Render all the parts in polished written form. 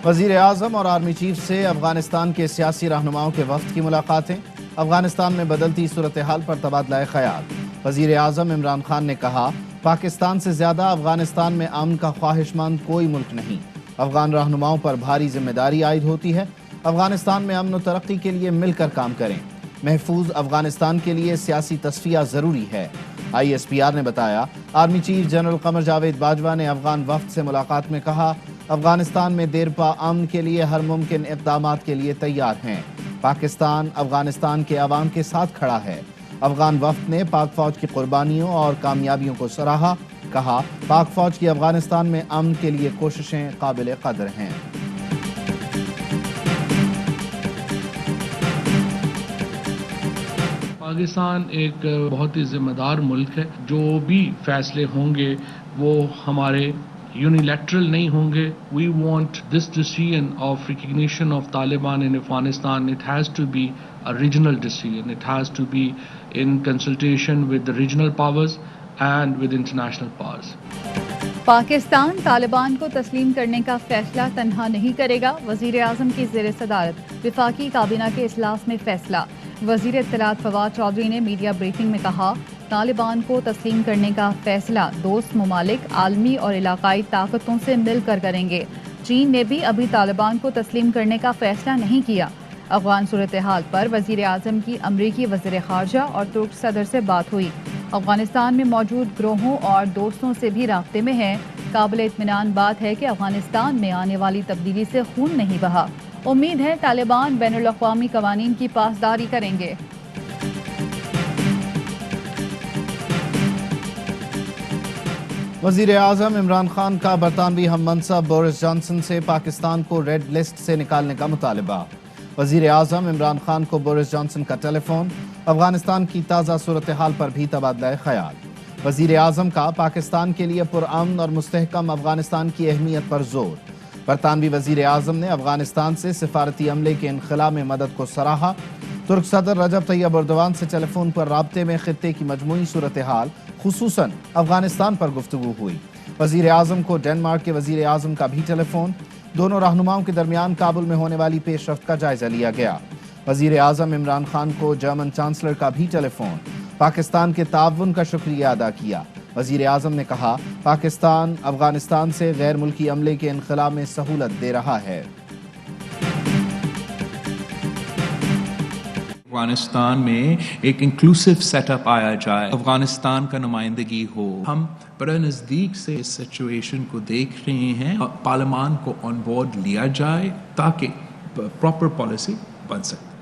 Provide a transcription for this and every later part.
وزیر اعظم اور army chief سے افغانستان کے سیاسی رہنماؤں کے وفد کی ملاقاتیں، افغانستان میں بدلتی صورتحال پر تبادلہ خیال۔ وزیر اعظم عمران خان نے کہا، پاکستان سے زیادہ افغانستان میں امن کا خواہشمند کوئی ملک نہیں۔ افغان رہنماؤں پر بھاری ذمہ داری عائد ہوتی ہے۔ افغانستان میں امن و ترقی کے لیے مل کر کام کریں۔ محفوظ افغانستان کے لیے سیاسی تصفیہ ضروری ہے۔ ISPR نے بتایا، army chief general Qamar Javed Bajwa نے افغان وفد سے ملاقات میں کہا، افغانستان میں دیرپا امن کے لیے ہر ممکن اقدامات کے لیے تیار ہیں۔ پاکستان افغانستان کے عوام کے ساتھ کھڑا ہے۔ افغان وفد نے پاک فوج کی قربانیوں اور کامیابیوں کو سراہا، کہا پاک فوج کی افغانستان میں امن کے لیے کوششیں قابل قدر ہیں۔ پاکستان ایک بہت ہی ذمہ دار ملک ہے۔ جو بھی فیصلے ہوں گے وہ ہمارے یونیلیٹرل نہیں ہوں گے۔ We want this decision of recognition of Taliban in Afghanistan, it has to be a regional decision. It has to be in consultation with the regional powers and with international powers. Pakistan Taliban کو تسلیم کرنے کا فیصلہ تنہا نہیں کرے گا، وزیر اعظم کی زیر صدارت وفاقی کابینہ کے اجلاس میں فیصلہ۔ وزیر اطلاعات فواد چودھری نے میڈیا بریفنگ میں کہا، طالبان کو تسلیم کرنے کا فیصلہ دوست ممالک عالمی اور علاقائی طاقتوں سے مل کر کریں گے۔ چین نے بھی ابھی طالبان کو تسلیم کرنے کا فیصلہ نہیں کیا۔ افغان صورتحال پر وزیر اعظم کی امریکی وزیر خارجہ اور ترک صدر سے بات ہوئی۔ افغانستان میں موجود گروہوں اور دوستوں سے بھی رابطے میں ہیں۔ قابل اطمینان بات ہے کہ افغانستان میں آنے والی تبدیلی سے خون نہیں بہا۔ امید ہے طالبان بین الاقوامی قوانین کی پاسداری کریں گے۔ وزیر اعظم عمران خان کا برطانوی ہم منصب بورس جانسن سے پاکستان کو ریڈ لسٹ سے نکالنے کا مطالبہ۔ وزیر اعظم عمران خان کو بورس جانسن کا ٹیلی فون، افغانستان کی تازہ صورتحال پر بھی تبادلہ خیال۔ وزیر اعظم کا پاکستان کے لیے پرامن اور مستحکم افغانستان کی اہمیت پر زور۔ برطانوی وزیر اعظم نے افغانستان سے سفارتی عملے کے انخلا میں مدد کو سراہا۔ ترک صدر رجب طیب اردوان سے ٹیلی فون پر رابطے میں خطے کی مجموعی صورتحال خصوصاً افغانستان پر گفتگو ہوئی۔ وزیر اعظم کو ڈنمارک کے وزیر اعظم کا بھی ٹیلی فون، دونوں رہنماؤں کے درمیان کابل میں ہونے والی پیش رفت کا جائزہ لیا گیا۔ وزیر اعظم عمران خان کو جرمن چانسلر کا بھی ٹیلی فون، پاکستان کے تعاون کا شکریہ ادا کیا۔ وزیر اعظم نے کہا، پاکستان افغانستان سے غیر ملکی عملے کے انخلا میں سہولت دے رہا ہے۔ افغانستان میں ایک انکلوسیو سیٹ اپ آیا جائے، افغانستان کا نمائندگی ہو۔ ہم بڑا نزدیک سے اس سچویشن کو دیکھ رہے ہیں، پارلیمان کو آن بورڈ لیا جائے تاکہ پراپر پالیسی بن سکے۔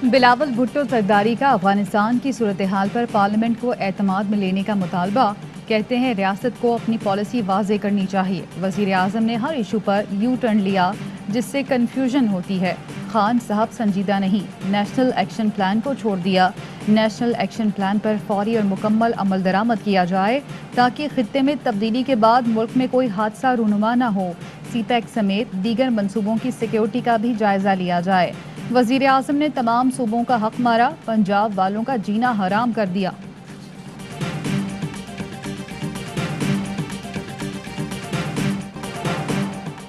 بلاول بھٹو زرداری کا افغانستان کی صورتحال پر پارلیمنٹ کو اعتماد میں لینے کا مطالبہ، کہتے ہیں ریاست کو اپنی پالیسی واضح کرنی چاہیے۔ وزیر اعظم نے ہر ایشو پر یو ٹرن لیا جس سے کنفیوژن ہوتی ہے۔ خان صاحب سنجیدہ نہیں، نیشنل ایکشن پلان کو چھوڑ دیا۔ نیشنل ایکشن پلان پر فوری اور مکمل عمل درآمد کیا جائے تاکہ خطے میں تبدیلی کے بعد ملک میں کوئی حادثہ رونما نہ ہو۔ سی پیک سمیت دیگر منصوبوں کی سیکیورٹی کا بھی جائزہ لیا جائے۔ وزیر اعظم نے تمام صوبوں کا حق مارا، پنجاب والوں کا جینا حرام کر دیا۔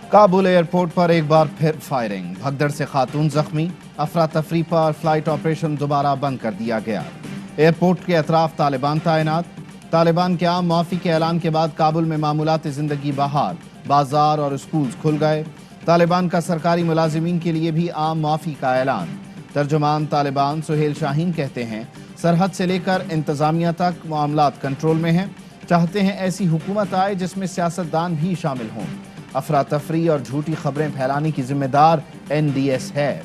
کابل ایئرپورٹ پر ایک بار پھر فائرنگ، بھگدڑ سے خاتون زخمی، افراتفری پر فلائٹ آپریشن دوبارہ بند کر دیا گیا۔ ایئرپورٹ کے اطراف طالبان تعینات۔ طالبان کے عام معافی کے اعلان کے بعد کابل میں معمولات زندگی بحال، بازار اور اسکولز کھل گئے۔ طالبان کا سرکاری ملازمین کے لیے بھی عام معافی کا اعلان۔ ترجمان طالبان سہیل شاہین کہتے ہیں، سرحد سے لے کر انتظامیہ تک معاملات کنٹرول میں ہیں۔ چاہتے ہیں ایسی حکومت آئے جس میں سیاستدان بھی شامل ہوں۔ افراتفری اور جھوٹی خبریں پھیلانے کی ذمہ دار NDS ہے۔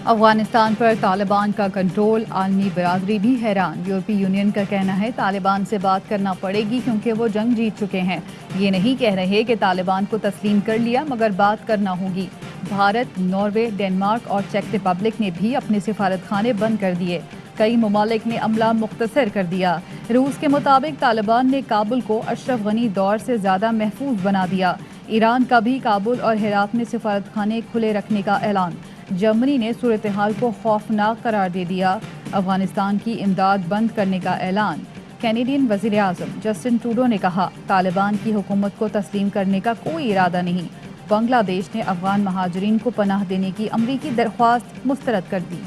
افغانستان پر طالبان کا کنٹرول، عالمی برادری بھی حیران۔ یورپی یونین کا کہنا ہے طالبان سے بات کرنا پڑے گی کیونکہ وہ جنگ جیت چکے ہیں۔ یہ نہیں کہہ رہے کہ طالبان کو تسلیم کر لیا، مگر بات کرنا ہوگی۔ بھارت، ناروے، ڈنمارک اور چیک ریپبلک نے بھی اپنے سفارت خانے بند کر دیے۔ کئی ممالک نے عملہ مختصر کر دیا۔ روس کے مطابق طالبان نے کابل کو اشرف غنی دور سے زیادہ محفوظ بنا دیا۔ ایران کا بھی کابل اور ہرات میں سفارت خانے کھلے رکھنے کا اعلان۔ جرمنی نے صورتحال کو خوفناک قرار دے دیا۔ افغانستان کی امداد بند کرنے کا اعلان۔ कैनेडियन वज़ीर आज़म जस्टिन ट्रूडो ने कहा, तालिबान की हुकूमत को तस्लीम करने का कोई इरादा नहीं। बांग्लादेश ने अफगान महाजरीन को पनाह देने की अमरीकी दरख्वास्त मुस्तरद कर दी।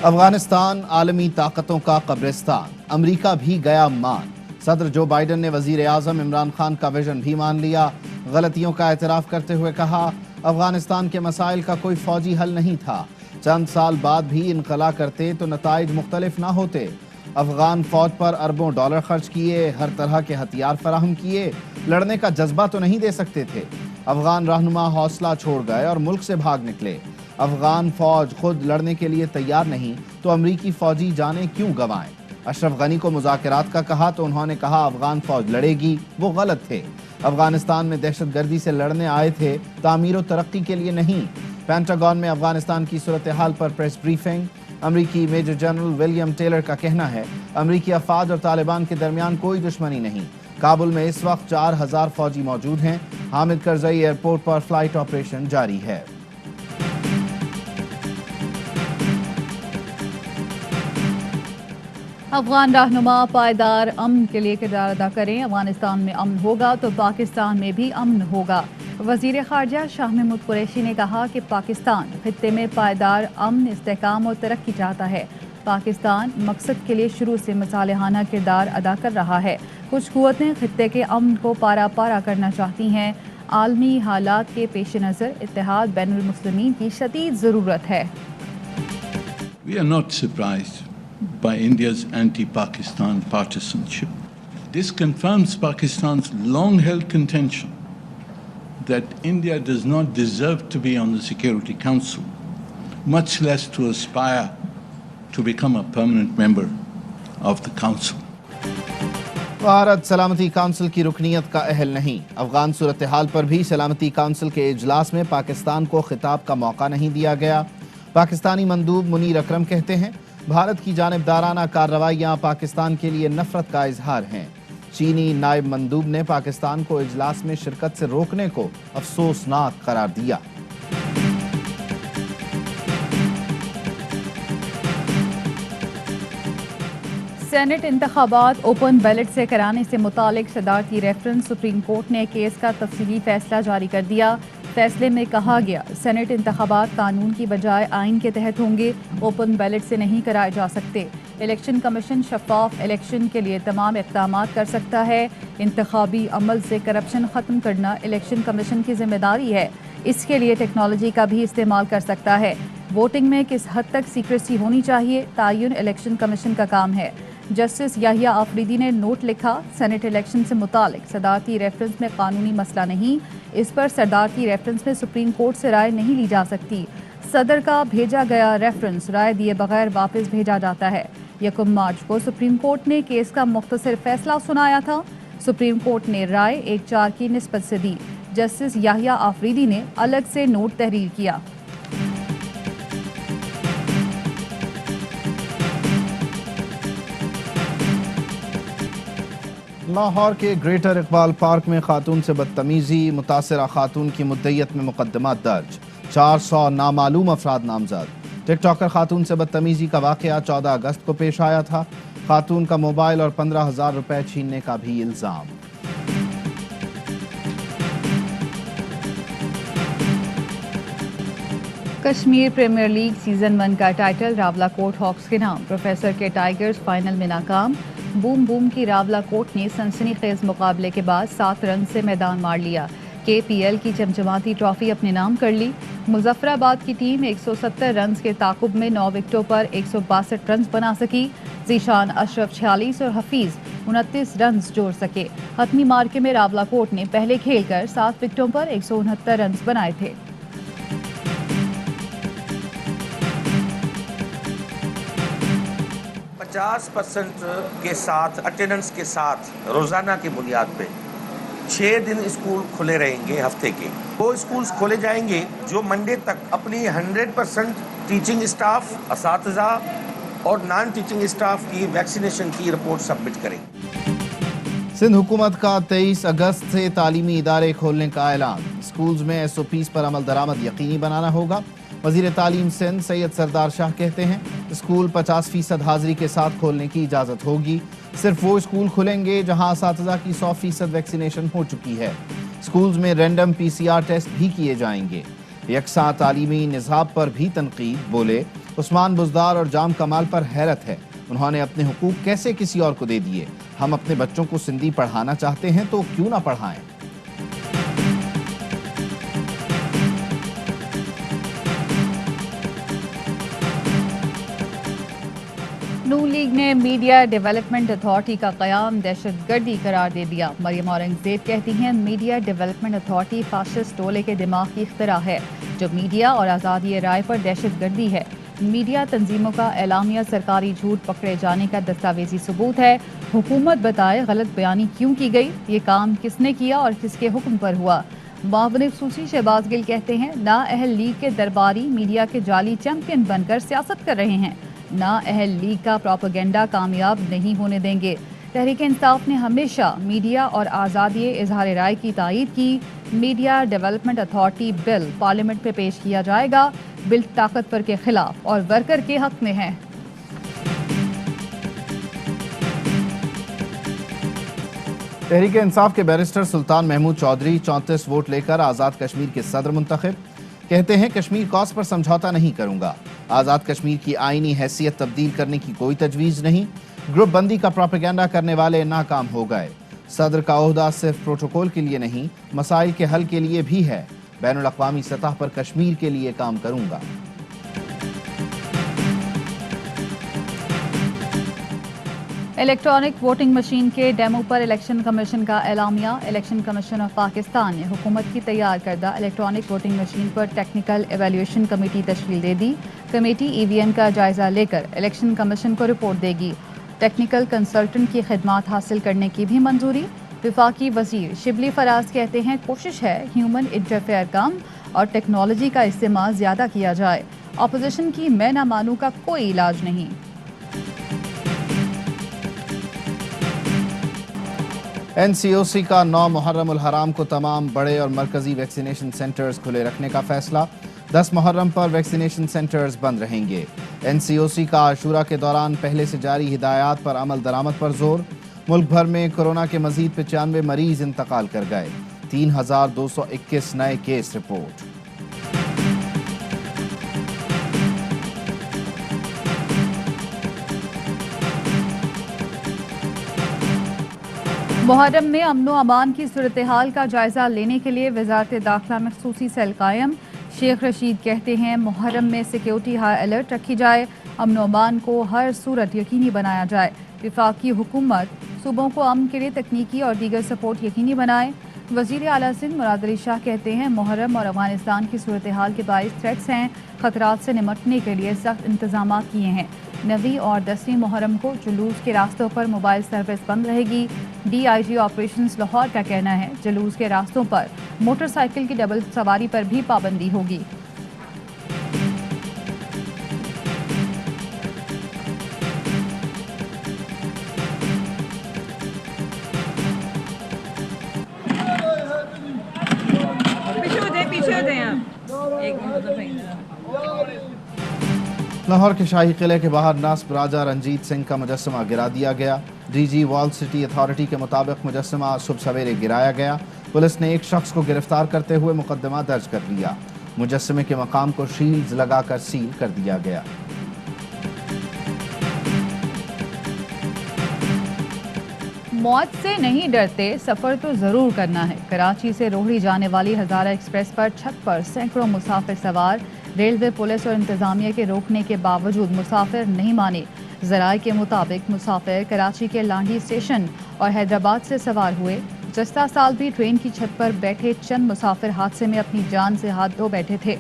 अफगानिस्तान आलमी ताकतों का कब्रिस्तान, अमरीका भी गया मान। सदर जो बाइडन ने वजीर आज़म इमरान खान का विजन भी मान लिया। गलतियों का एतराफ़ करते हुए कहा, अफगानिस्तान के मसाइल का कोई फौजी हल नहीं था। चंद साल बाद भी इनकला करते तो नताइज मुख्तलिफ ना होते। अफगान फौज पर अरबों डॉलर खर्च किए, हर तरह के हथियार फराहम किए, लड़ने का जज्बा तो नहीं दे सकते थे। अफगान रहनुमा हौसला छोड़ गए और मुल्क से भाग निकले। अफगान फौज खुद लड़ने के लिए तैयार नहीं तो अमरीकी फौजी जाने क्यों गंवाएं। अशरफ गनी को मुज़ाकरात का कहा तो उन्होंने कहा अफगान फौज लड़ेगी, वो गलत थे। अफगानिस्तान में दहशतगर्दी से लड़ने आए थे, तामीर और तरक्की के लिए नहीं। पेंटागन में अफगानिस्तान की सूरत हाल पर प्रेस ब्रीफिंग। अमरीकी मेजर जनरल विलियम टेलर का कहना है, अमरीकी अफवाज और तालिबान के दरमियान कोई दुश्मनी नहीं। काबुल में इस वक्त 4000 फौजी मौजूद हैं। हामिद करजई एयरपोर्ट पर फ्लाइट ऑपरेशन जारी है। अफगान रहनुमा पायदार अमन के लिए किरदार अदा करें। अफगानिस्तान में अमन होगा तो पाकिस्तान में भी अमन होगा। वज़ीर ख़ारजा शाह महमूद कुरैशी ने कहा कि पाकिस्तान खित्ते में पायदार अमन, इस्तेहकाम और तरक्की चाहता है। पाकिस्तान मकसद के लिए शुरू से मसालेहाना किरदार अदा कर रहा है। कुछ कुव्वतें खित्ते के अमन को पारा पारा करना चाहती हैं। आलमी हालात के पेश नज़र इत्तेहाद बैनुल मुस्लिमीन की शदीद ज़रूरत है। We are not surprised by India's anti-Pakistan partisanship. This confirms Pakistan's long-held contention that India does not deserve to be on the Security Council, much less to aspire to become a permanent member of the Council. Bharat सलामती council की रुकनीत का अहल नहीं। अफगान सूरत हाल पर भी सलामती council के इजलास में पाकिस्तान को खिताब का मौका नहीं दिया गया। पाकिस्तानी मंदूब मुनीर अकरम कहते हैं, भारत की जानिबदाराना कार्रवाइयाँ पाकिस्तान के लिए नफरत का इजहार हैं। चीनी नायब मंदूब ने पाकिस्तान को इजलास में शिरकत से रोकने को अफसोसनाक करार दिया। सेनेट इंतखाबात ओपन बैलेट से कराने से मुतालिक सदारती रेफरेंस सुप्रीम कोर्ट ने केस का तफसीली फैसला जारी कर दिया। फैसले में कहा गया, सेनेट इंतखाबात कानून की बजाय आइन के तहत होंगे, ओपन बैलेट से नहीं कराए जा सकते। इलेक्शन कमीशन शफाफ इलेक्शन के लिए तमाम इक़दामात कर सकता है। इंतखाबी अमल से करप्शन ख़त्म करना इलेक्शन कमीशन की जिम्मेदारी है। इसके लिए टेक्नोलॉजी का भी इस्तेमाल कर सकता है। वोटिंग में किस हद तक सीक्रेसी होनी चाहिए, तायुन इलेक्शन कमीशन का काम है। जस्टिस याहिया आफरीदी ने नोट लिखा, सेनेट इलेक्शन से मुतालिक सदारती रेफरेंस में कानूनी मसला नहीं, इस पर सदारती रेफरेंस में सुप्रीम कोर्ट से राय नहीं ली जा सकती। सदर का भेजा गया रेफरेंस राय दिए बगैर वापस भेजा जाता है। 1 मार्च को सुप्रीम कोर्ट ने केस का मुख्तसर फैसला सुनाया था। सुप्रीम कोर्ट ने राय 1-4 की निस्बत से दी। जस्टिस याहिया आफरीदी ने अलग से नोट तहरीर किया। लाहौर के ग्रेटर इकबाल पार्क में खातून से बदतमीजी, मुतासरा खातून की मुद्दईयत में मुकदमा दर्ज, 400 नामालूम अफराद नामजद। टिकटॉकर खातून से बदतमीजी का वाक़या 14 अगस्त को पेश आया था। खातून का मोबाइल और 15,000 रुपए छीनने का भी इल्ज़ाम। कश्मीर प्रीमियर लीग सीजन 1 का टाइटल रावलाकोट हॉक्स के नाम। प्रोफेसर के टाइगर्स फाइनल में नाकाम। बूम बूम की रावलाकोट ने सनसनीखेज मुकाबले के बाद 7 रन से मैदान मार लिया। KPL की चमचमाती ट्रॉफी अपने नाम कर ली। मुजफ्फराबाद की टीम 170 रन के ताकुब में 9 विकेटों पर 162 रन बना सकी। जीशान अशरफ 46 और हफीज 29 रन जोड़ सके। हतमी मार्के में रावलाकोट ने पहले खेलकर 7 विकेटों पर 169 रन बनाए थे। के साथ अटेंडेंस के साथ रोजाना की बुनियाद पे 6 दिन स्कूल खुले रहेंगे हफ्ते के। वो स्कूल्स खोले जाएंगे जो मंडे तक अपनी 100% टीचिंग स्टाफ, असातिज़ा और नॉन टीचिंग स्टाफ की वैक्सीनेशन की रिपोर्ट सबमिट करेंगे। सिंध हुकूमत का 23 अगस्त से तालीमी इदारे खोलने का ऐलान। स्कूल्स में SOPs पर अमल दरामद यकीनी बनाना होगा। वजीर तालीम सिंध सैयद सरदार शाह कहते हैं स्कूल 50% हाजिरी के साथ खोलने की इजाज़त होगी। सिर्फ वो स्कूल खुलेंगे जहां असातिज़ा की 100% वैक्सीनेशन हो चुकी है। स्कूल्स में रैंडम PCR टेस्ट भी किए जाएंगे। यकसा तालीमी निज़ाम पर भी तनकीद। बोले उस्मान बुज़दार और जाम कमाल पर हैरत है, उन्होंने अपने हुकूक कैसे किसी और को दे दिए। हम अपने बच्चों को सिंधी पढ़ाना चाहते हैं तो क्यों ना पढ़ाएं। नून लीग ने मीडिया डेवलपमेंट अथॉरिटी का क़याम दहशतगर्दी करार दे दिया। मरियम औरंगज़ेब कहती हैं मीडिया डेवलपमेंट अथॉरिटी फाशिस्ट टोले के दिमाग की इख्तिरा है जो मीडिया और आज़ादी राय पर दहशतगर्दी है। मीडिया तंजीमों का एलामिया सरकारी झूठ पकड़े जाने का दस्तावेजी सबूत है। हुकूमत बताए गलत बयानी क्यों की गई, ये काम किसने किया और किसके हुक्म पर हुआ। मुआविन ख़ुसूसी शहबाज गिल कहते हैं ना अहल लीग के दरबारी मीडिया के जाली चैंपियन बनकर सियासत कर रहे हैं, ना अहल लीग का प्रोपेगेंडा कामयाब नहीं होने देंगे। तहरीक इंसाफ ने हमेशा मीडिया और आज़ादी इजहार राय की तायीद की। Media development authority bill parliament में पेश किया जाएगा। बिल ताकतवर के खिलाफ और वर्कर के हक में है। तहरीक इंसाफ के बैरिस्टर सुल्तान महमूद चौधरी 34 वोट लेकर आज़ाद कश्मीर के सदर मुंतखब। कहते हैं कश्मीर कॉज पर समझौता नहीं करूंगा। आज़ाद कश्मीर की आईनी हैसियत तब्दील करने की कोई तजवीज़ नहीं। ग्रुप बंदी का प्रोपेगेंडा करने वाले नाकाम हो गए। सदर का ओहदा सिर्फ प्रोटोकॉल के लिए नहीं, मसाइल के हल के लिए भी है। बैनुल अक़वामी सतह पर कश्मीर के लिए काम करूंगा। इलेक्ट्रॉनिक वोटिंग मशीन के डेमो पर इलेक्शन कमीशन का एलामिया। इलेक्शन कमीशन ऑफ पाकिस्तान ने हुकूमत की तैयार करदा इलेक्ट्रॉनिक वोटिंग मशीन पर टेक्निकल एवेल्यूएशन कमेटी तश्कील दे दी। कमेटी EVM का जायजा लेकर इलेक्शन कमीशन को रिपोर्ट देगी। टेक्निकल कंसल्टेंट की खिदमात हासिल करने की भी मंजूरी। विफाकी वजीर शिबली फराज कहते हैं कोशिश है ह्यूमन इंटरफेयर कम और टेक्नोलॉजी का इस्तेमाल ज़्यादा किया जाए। अपोजिशन की मैं ना मानूं का कोई इलाज नहीं। NCOC का 9 मुहर्रम उल हराम को तमाम बड़े और मरकजी वैक्सीनेशन सेंटर्स खुले रखने का फैसला। 10 मुहर्रम पर वैक्सीनेशन सेंटर्स बंद रहेंगे। NCOC का आशूरा के दौरान पहले से जारी हिदायत पर अमल दरामद पर जोर। मुल्क भर में कोरोना के मजीद 95 मरीज इंतकाल कर गए। 3221 नए केस रिपोर्ट। मुहर्रम में अमन व अमान की सूरत हाल का जायजा लेने के लिए वजारत दाखिला में ख़ुसूसी सेल कायम। शेख रशीद कहते हैं मुहर्रम में सिक्योरिटी हाई अलर्ट रखी जाए, अमन व अमान को हर सूरत यकीनी बनाया जाए। वफाकी हुकूमत सूबों को अमन के लिए तकनीकी और दीगर सपोर्ट यकीनी बनाए। वज़ीर आला सिंध मुराद अली शाह कहते हैं मुहर्रम और अफगानिस्तान की सूरत हाल के बाइस थ्रेट्स हैं, खतरात से निमटने के लिए सख्त इंतजाम किए हैं। 9वीं और 10वीं मुहर्रम को जुलूस के रास्तों पर मोबाइल सर्विस बंद रहेगी। DIG ऑपरेशंस लाहौर का कहना है जुलूस के रास्तों पर मोटरसाइकिल की डबल सवारी पर भी पाबंदी होगी। लाहौर के शाही किले के बाहर नास्ब राजा रंजीत सिंह का मुजस्समा गिरा दिया गया। DG वॉल सिटी अथॉरिटी के मुताबिक मुजस्समा सुबह सवेरे गिराया गया। पुलिस ने एक शख्स को गिरफ्तार करते हुए मुकदमा दर्ज कर लिया। मुजस्समे के मकाम को शील्ड्स लगाकर सील कर दिया गया। मौत से नहीं डरते, सफ़र तो ज़रूर करना है। कराची से रोहड़ी जाने वाली हज़ारा एक्सप्रेस पर छत पर सैकड़ों मुसाफिर सवार। रेलवे पुलिस और इंतज़ामिया के रोकने के बावजूद मुसाफिर नहीं माने। ज़राए के मुताबिक मुसाफिर कराची के लांडी स्टेशन और हैदराबाद से सवार हुए। गुज़श्ता साल भी ट्रेन की छत पर बैठे चंद मुसाफिर हादसे में अपनी जान से हाथ धो बैठे थे।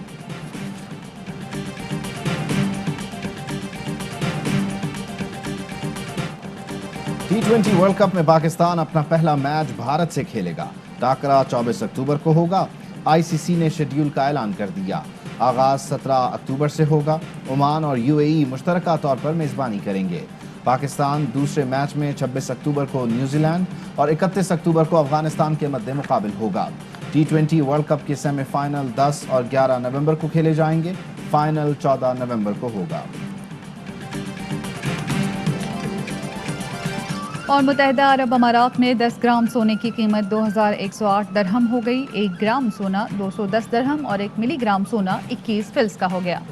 T20 वर्ल्ड कप में पाकिस्तान अपना पहला मैच भारत से खेलेगा। टाकरा 24 अक्टूबर को होगा। ICC ने शेड्यूल का ऐलान कर दिया। आगाज 17 अक्टूबर से होगा। ओमान और UAE मुश्तरका तौर पर मेज़बानी करेंगे। पाकिस्तान दूसरे मैच में 26 अक्टूबर को न्यूजीलैंड और 31 अक्टूबर को अफगानिस्तान के मद्दे मुकाबिल होगा। T20 वर्ल्ड कप के सेमीफाइनल 10 और 11 नवंबर को खेले जाएंगे। फाइनल 14 नवंबर को होगा। और मुत्तहिदा अरब अमारात में 10 ग्राम सोने की कीमत 2108 दरहम हो गई। 1 ग्राम सोना 210 दरहम और 1 मिलीग्राम सोना 21 फिल्स का हो गया।